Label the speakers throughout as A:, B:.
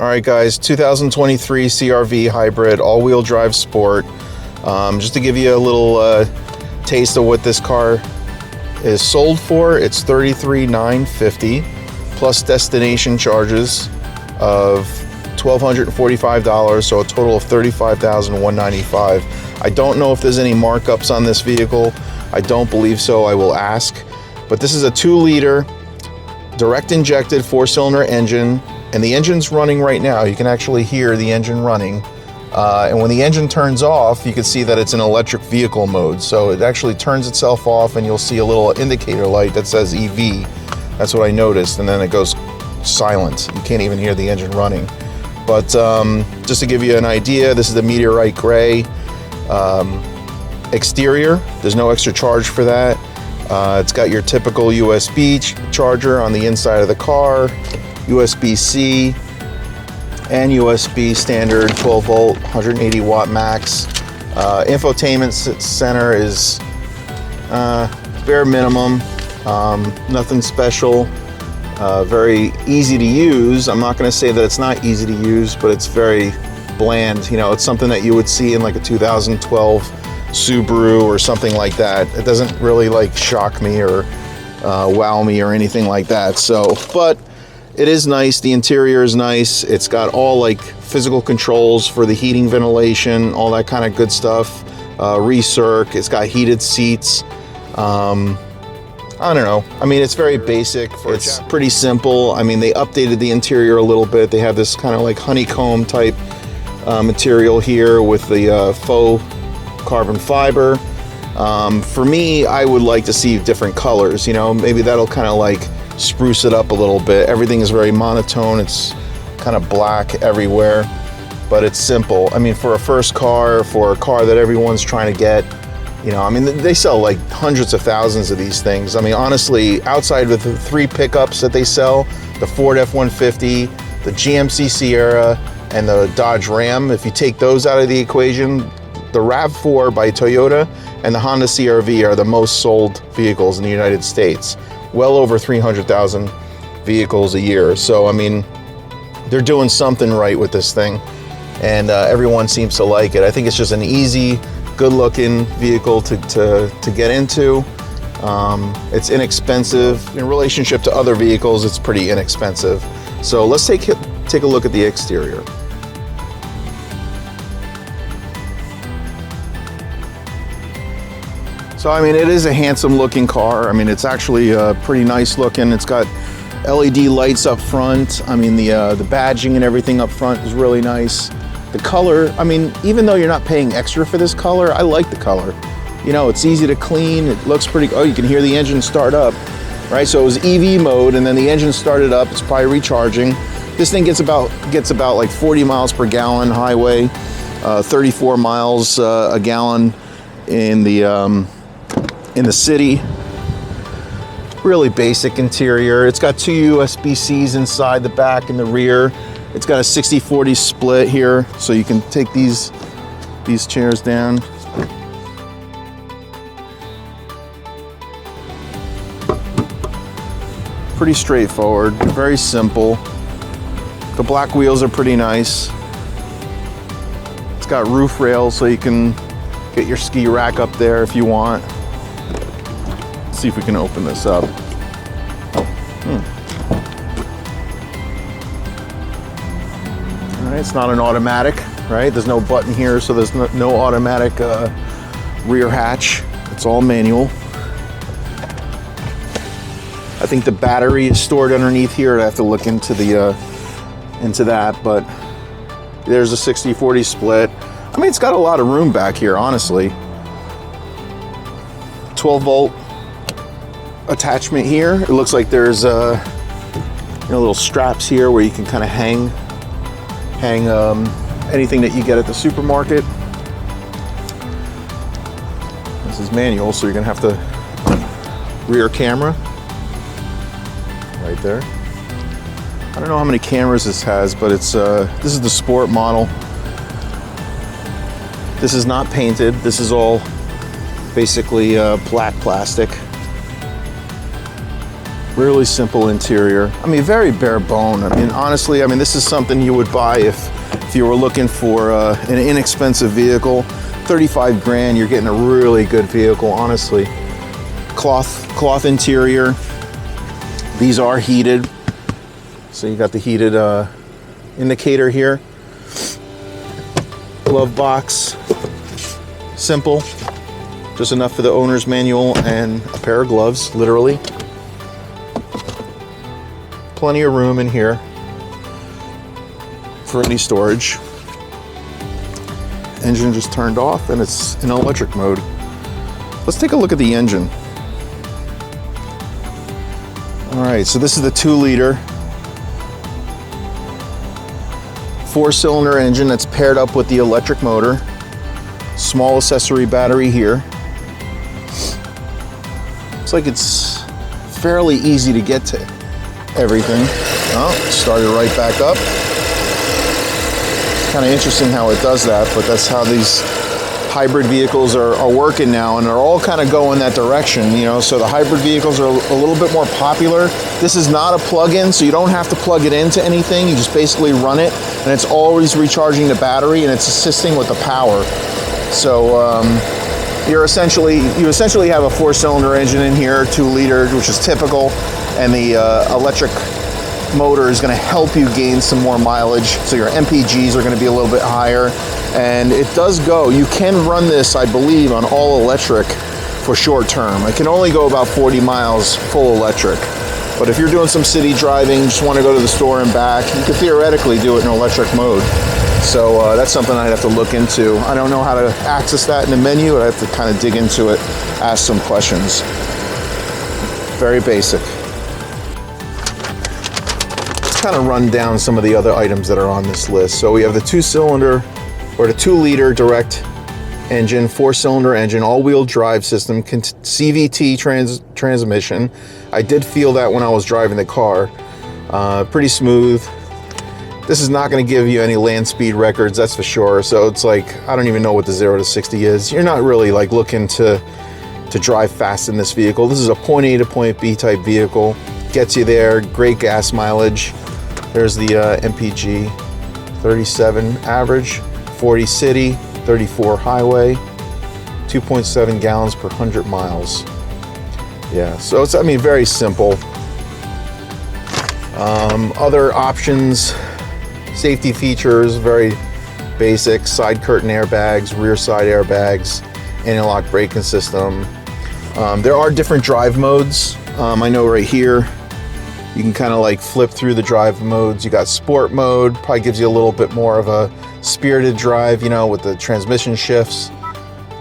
A: All right, guys, 2023 CRV hybrid, all-wheel drive sport. Just to give you a little taste of what this car is sold for, it's $33,950 plus destination charges of $1,245, so a total of $35,195. I don't know if there's any markups on this vehicle. I don't believe so. I will ask. But this is a 2-liter direct injected 4-cylinder engine. And the engine's running right now. You can actually hear the engine running. And when the engine turns off, you can see that it's in electric vehicle mode. So it actually turns itself off and you'll see a little indicator light that says EV. That's what I noticed. And then it goes silent. You can't even hear the engine running. But just to give you an idea, this is the meteorite gray exterior. There's no extra charge for that. It's got your typical USB charger on the inside of the car. USB-C and USB standard 12 volt 180 watt max. Infotainment center is bare minimum, nothing special, very easy to use. I'm not going to say that it's not easy to use, but it's very bland. You know, it's something that you would see in like a 2012 Subaru or something like that. It doesn't really like shock me or wow me or anything like that. So, but it is nice. The interior is nice. It's got all like physical controls for the heating, ventilation, all that kind of good stuff. Recirc. It's got heated seats. I don't know. I mean, it's very basic. It's pretty simple. I mean, they updated the interior a little bit. They have this kind of like honeycomb type material here with the faux carbon fiber. For me, I would like to see different colors. You know, maybe that'll kind of like spruce it up a little bit. Everything is very monotone. It's kind of black everywhere, but it's simple. I mean, for a first car, for a car that everyone's trying to get, you know, I mean, they sell like hundreds of thousands of these things. I mean, honestly, outside of the 3 pickups that they sell, the Ford F-150, the GMC Sierra, and the Dodge Ram, if you take those out of the equation, the RAV4 by Toyota and the Honda CRV are the most sold vehicles in the United States. Well over 300,000 vehicles a year. So, I mean, they're doing something right with this thing, and everyone seems to like it. I think it's just an easy, good-looking vehicle to get into. It's inexpensive. In relationship to other vehicles, it's pretty inexpensive. So let's take a look at the exterior. So, I mean, it is a handsome looking car. I mean, it's actually pretty nice looking. It's got LED lights up front. I mean, the badging and everything up front is really nice. The color, I mean, even though you're not paying extra for this color, I like the color. You know, it's easy to clean. It looks pretty, oh, you can hear the engine start up, right? So it was EV mode and then the engine started up. It's probably recharging. This thing gets about like 40 miles per gallon highway, 34 miles a gallon in the city. Really basic interior. It's got 2 USB-Cs inside the back and the rear. It's got a 60-40 split here, so you can take these chairs down. Pretty straightforward, very simple. The black wheels are pretty nice. It's got roof rails so you can get your ski rack up there if you want. See if we can open this up. All right, it's not an automatic, right? There's no button here, so there's no automatic rear hatch. It's all manual. I think the battery is stored underneath here. I have to look into that, but there's a 60-40 split. I mean, it's got a lot of room back here, honestly. 12 volt attachment here. It looks like there's little straps here where you can kind of hang anything that you get at the supermarket. This is manual, so you're gonna have to rear camera right there. I don't know how many cameras this has, but it's this is the sport model. This is not painted. This is all basically black plastic. Really simple interior. I mean, very bare bone. I mean, honestly, I mean, this is something you would buy if you were looking for an inexpensive vehicle. 35 grand, you're getting a really good vehicle, honestly. Cloth interior. These are heated. So you got the heated indicator here. Glove box. Simple. Just enough for the owner's manual and a pair of gloves, literally. Plenty of room in here for any storage. Engine just turned off and it's in electric mode. Let's take a look at the engine. All right, so this is the 2-liter 4-cylinder engine that's paired up with the electric motor. Small accessory battery here. Looks like it's fairly easy to get to everything. Oh, started right back up. Kind of interesting how it does that, but that's how these hybrid vehicles are working now, and they're all kind of going that direction, you know. So the hybrid vehicles are a little bit more popular. This is not a plug-in, so you don't have to plug it into anything. You just basically run it, and it's always recharging the battery, and it's assisting with the power. So you essentially have a 4-cylinder engine in here, 2-liter, which is typical, and the electric motor is going to help you gain some more mileage. So your MPGs are going to be a little bit higher, and it does go. You can run this, I believe, on all electric for short term. It can only go about 40 miles full electric. But if you're doing some city driving, just want to go to the store and back, you could theoretically do it in electric mode. So that's something I'd have to look into. I don't know how to access that in the menu. I have to kind of dig into it, ask some questions. Very basic. Let's kind of run down some of the other items that are on this list. So we have the 2-cylinder or the 2-liter direct engine, 4-cylinder engine, all-wheel drive system, CVT transmission. I did feel that when I was driving the car. Pretty smooth. This is not going to give you any land speed records, that's for sure. So it's like, I don't even know what the 0 to 60 is. You're not really like looking to drive fast in this vehicle. This is a point A to point B type vehicle. Gets you there, great gas mileage. There's the MPG, 37 average, 40 city, 34 highway, 2.7 gallons per 100 miles. Yeah, so it's, I mean, very simple. Other options, safety features, very basic. Side curtain airbags, rear side airbags, anti-lock braking system. There are different drive modes. I know right here, you can kind of like flip through the drive modes. You got sport mode, probably gives you a little bit more of a spirited drive, you know, with the transmission shifts.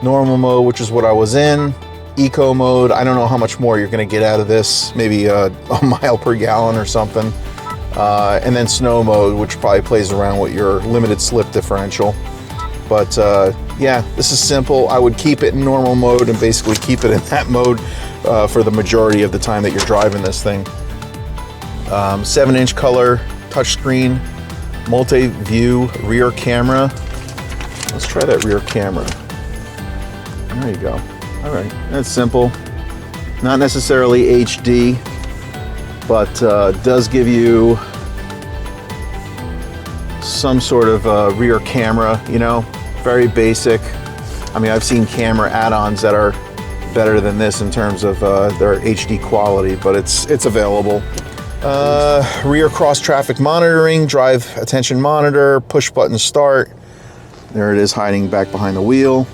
A: Normal mode, which is what I was in. Eco mode, I don't know how much more you're gonna get out of this, maybe a mile per gallon or something. And then snow mode, which probably plays around with your limited slip differential. But yeah, this is simple. I would keep it in normal mode and basically keep it in that mode for the majority of the time that you're driving this thing. 7-inch color touchscreen, multi-view rear camera. Let's try that rear camera. There you go. All right, that's simple. Not necessarily HD, but does give you some sort of rear camera, you know, very basic. I mean, I've seen camera add-ons that are better than this in terms of their HD quality, but it's available. Rear cross traffic monitoring, drive attention monitor, push button start. There it is hiding back behind the wheel.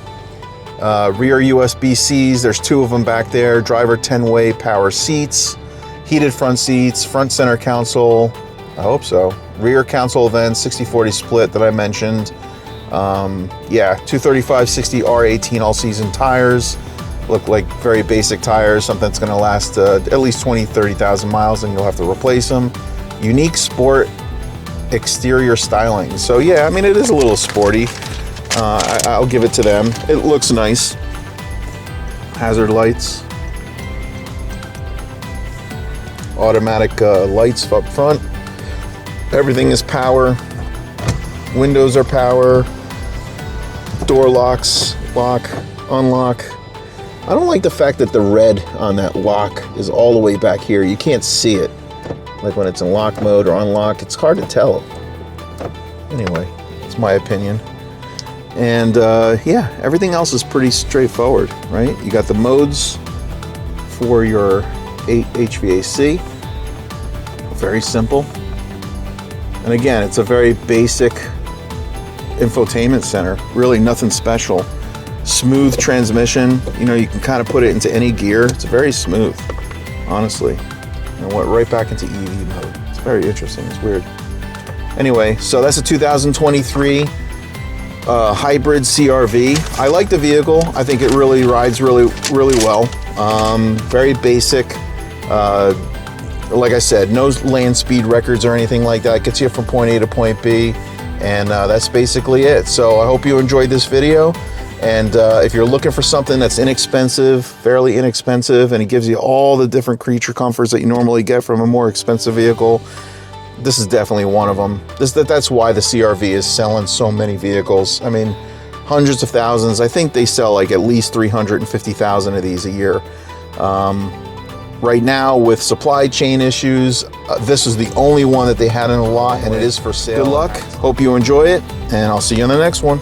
A: Rear USB-Cs, there's 2 of them back there. Driver 10-way power seats, heated front seats, front center console, I hope so. Rear console vents, 60/40 split that I mentioned. Yeah, 235/60 R18 all-season tires. Look like very basic tires, something that's gonna last at least 30,000 miles, and you'll have to replace them. Unique sport exterior styling. So yeah, I mean, it is a little sporty. I'll give it to them. It looks nice. Hazard lights. Automatic lights up front. Everything is power. Windows are power. Door locks, lock, unlock. I don't like the fact that the red on that lock is all the way back here. You can't see it. Like when it's in lock mode or unlocked, it's hard to tell. Anyway, it's my opinion. And yeah, everything else is pretty straightforward, right? You got the modes for your HVAC. Very simple. And again, it's a very basic infotainment center. Really nothing special. Smooth transmission. You know, you can kind of put it into any gear. It's very smooth, honestly. And went right back into EV mode. It's very interesting. It's weird. Anyway, so that's a 2023 hybrid CRV. I like the vehicle. I think it really rides really well. Very basic. Like I said, no land speed records or anything like that. It gets you from point A to point B, and that's basically it. So I hope you enjoyed this video. And if you're looking for something that's inexpensive, fairly inexpensive, and it gives you all the different creature comforts that you normally get from a more expensive vehicle, this is definitely one of them. That's why the CRV is selling so many vehicles. I mean, hundreds of thousands. I think they sell like at least 350,000 of these a year. Right now, with supply chain issues, this is the only one that they had in a lot, and it is for sale. Good luck. Hope you enjoy it, and I'll see you in the next one.